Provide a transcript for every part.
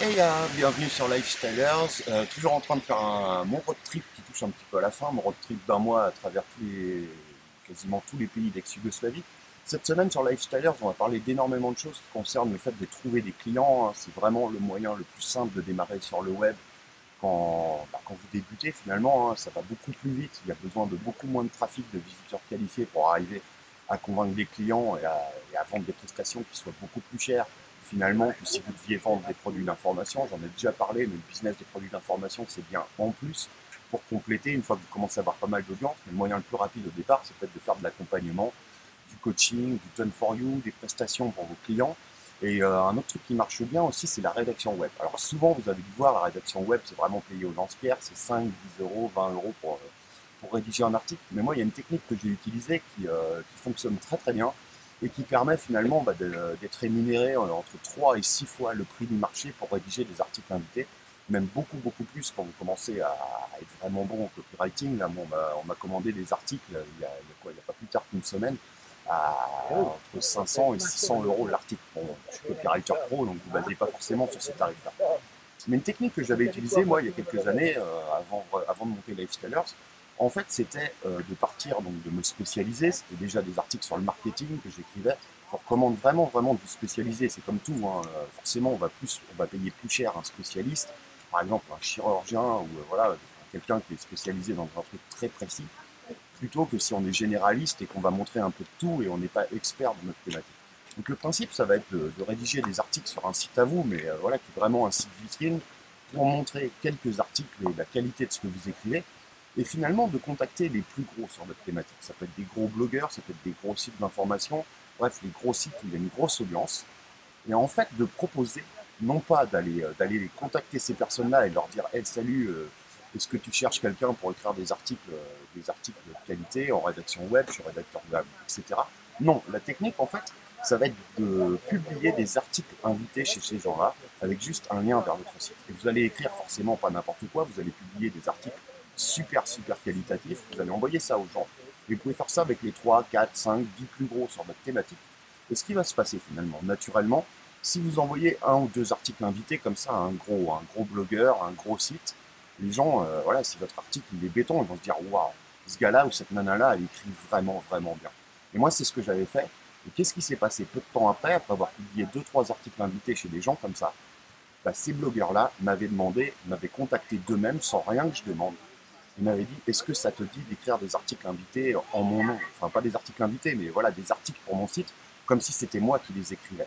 Et bienvenue sur Lifestylers, toujours en train de faire mon road trip qui touche un petit peu à la fin, mon road trip d'un mois à travers quasiment tous les pays d'ex-Yougoslavie. Cette semaine sur Lifestylers, on va parler d'énormément de choses qui concernent le fait de trouver des clients, hein. C'est vraiment le moyen le plus simple de démarrer sur le web quand vous débutez finalement, hein. Ça va beaucoup plus vite, il y a besoin de beaucoup moins de trafic, de visiteurs qualifiés pour arriver à convaincre des clients et à vendre des prestations qui soient beaucoup plus chères finalement que si vous deviez vendre des produits d'information. J'en ai déjà parlé, mais le business des produits d'information, c'est bien en plus pour compléter une fois que vous commencez à avoir pas mal d'audience. Mais le moyen le plus rapide au départ, c'est peut-être de faire de l'accompagnement, du coaching, du done for you, des prestations pour vos clients. Et un autre truc qui marche bien aussi, c'est la rédaction web. Alors souvent, vous avez dû voir, la rédaction web, c'est vraiment payé au lance-pierre, c'est 5, 10 euros, 20 euros pour rédiger un article. Mais moi, il y a une technique que j'ai utilisée qui fonctionne très très bien et qui permet finalement d'être rémunéré entre 3 et 6 fois le prix du marché pour rédiger des articles invités, même beaucoup beaucoup plus quand vous commencez à être vraiment bon en copywriting. Là, bon, on m'a commandé des articles il y a pas plus tard qu'une semaine à entre 500 et 600 euros l'article. Bon, je suis copywriter pro, donc vous ne basez pas forcément sur ces tarifs-là. Mais une technique que j'avais utilisée, moi, il y a quelques années, avant de monter Lifestylers, en fait, c'était de partir, donc de me spécialiser. C'était déjà des articles sur le marketing que j'écrivais pour comment vraiment de vous spécialiser. C'est comme tout, hein. Forcément, on va payer plus cher un spécialiste, par exemple un chirurgien ou voilà, quelqu'un qui est spécialisé dans un truc très précis, plutôt que si on est généraliste et qu'on va montrer un peu de tout et on n'est pas expert de notre thématique. Donc le principe, ça va être de rédiger des articles sur un site à vous, mais voilà, qui est vraiment un site vitrine, pour montrer quelques articles et la qualité de ce que vous écrivez, et finalement de contacter les plus gros sur votre thématique. Ça peut être des gros blogueurs, ça peut être des gros sites d'information, bref, les gros sites où il y a une grosse audience, et en fait de proposer, non pas d'aller les contacter ces personnes-là et leur dire hey, salut, est-ce que tu cherches quelqu'un pour écrire des articles de qualité en rédaction web, je suis rédacteur web, etc. Non, la technique en fait, ça va être de publier des articles invités chez ces gens-là avec juste un lien vers votre site. Et vous allez écrire forcément pas n'importe quoi, vous allez publier des articles super qualitatifs, vous allez envoyer ça aux gens. Et vous pouvez faire ça avec les 3, 4, 5, 10 plus gros sur votre thématique. Et ce qui va se passer finalement, naturellement, si vous envoyez un ou deux articles invités comme ça à un gros blogueur, un gros site, les gens, voilà, si votre article il est béton, ils vont se dire waouh, ce gars-là ou cette nana-là, elle écrit vraiment bien. Et moi, c'est ce que j'avais fait. Et qu'est-ce qui s'est passé peu de temps après avoir publié deux, trois articles invités chez des gens comme ça, bah, ces blogueurs-là m'avaient contacté d'eux-mêmes sans rien que je demande. Ils m'avaient dit, est-ce que ça te dit d'écrire des articles invités en mon nom? Enfin, pas des articles invités, mais voilà, des articles pour mon site, comme si c'était moi qui les écrivais.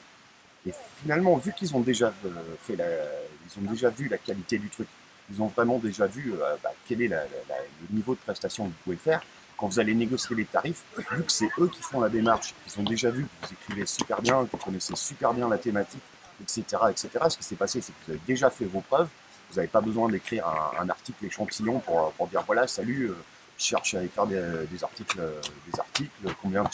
Et finalement, vu qu'ils ont déjà ils ont déjà vu la qualité du truc, ils ont vraiment déjà vu quel est le niveau de prestation que vous pouvez faire. Quand vous allez négocier les tarifs, vu que c'est eux qui font la démarche, qu'ils ont déjà vu que vous écrivez super bien, que vous connaissez super bien la thématique, etc. Ce qui s'est passé, c'est que vous avez déjà fait vos preuves. Vous n'avez pas besoin d'écrire un article échantillon pour dire voilà, salut, je cherche à écrire des articles, combien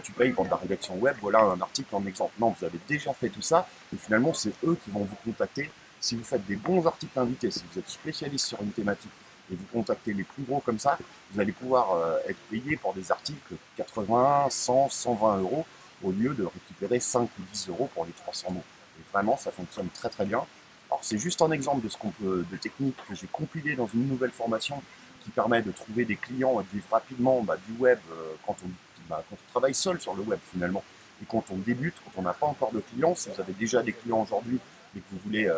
tu payes pour de la rédaction web, voilà un article en exemple. Non, vous avez déjà fait tout ça, et finalement, c'est eux qui vont vous contacter. Si vous faites des bons articles invités, si vous êtes spécialiste sur une thématique, et vous contactez les plus gros comme ça, vous allez pouvoir être payé pour des articles 80, 100, 120 euros, au lieu de récupérer 5 ou 10 euros pour les 300 mots. Et vraiment, ça fonctionne très bien. Alors c'est juste un exemple de technique que j'ai compilé dans une nouvelle formation qui permet de trouver des clients et de vivre rapidement du web quand on travaille seul sur le web finalement. Et quand on débute, quand on n'a pas encore de clients, si vous avez déjà des clients aujourd'hui et que vous voulez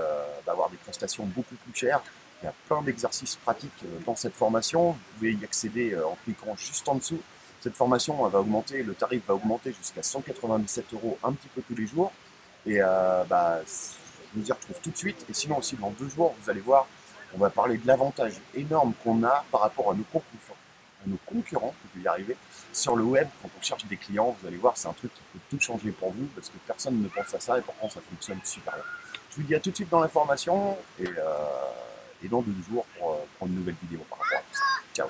avoir des prestations beaucoup plus chères, il y a plein d'exercices pratiques dans cette formation. Vous pouvez y accéder en cliquant juste en dessous. Cette formation elle va augmenter, le tarif va augmenter jusqu'à 197 euros un petit peu tous les jours. Et je vous y retrouve tout de suite. Et sinon aussi dans 2 jours, vous allez voir, on va parler de l'avantage énorme qu'on a par rapport à nos concurrents, je vais y arriver, sur le web quand on cherche des clients. Vous allez voir, c'est un truc qui peut tout changer pour vous parce que personne ne pense à ça et pourtant ça fonctionne super bien. Je vous dis à tout de suite dans l'information et dans 2 jours pour une nouvelle vidéo par rapport à tout ça. Ciao.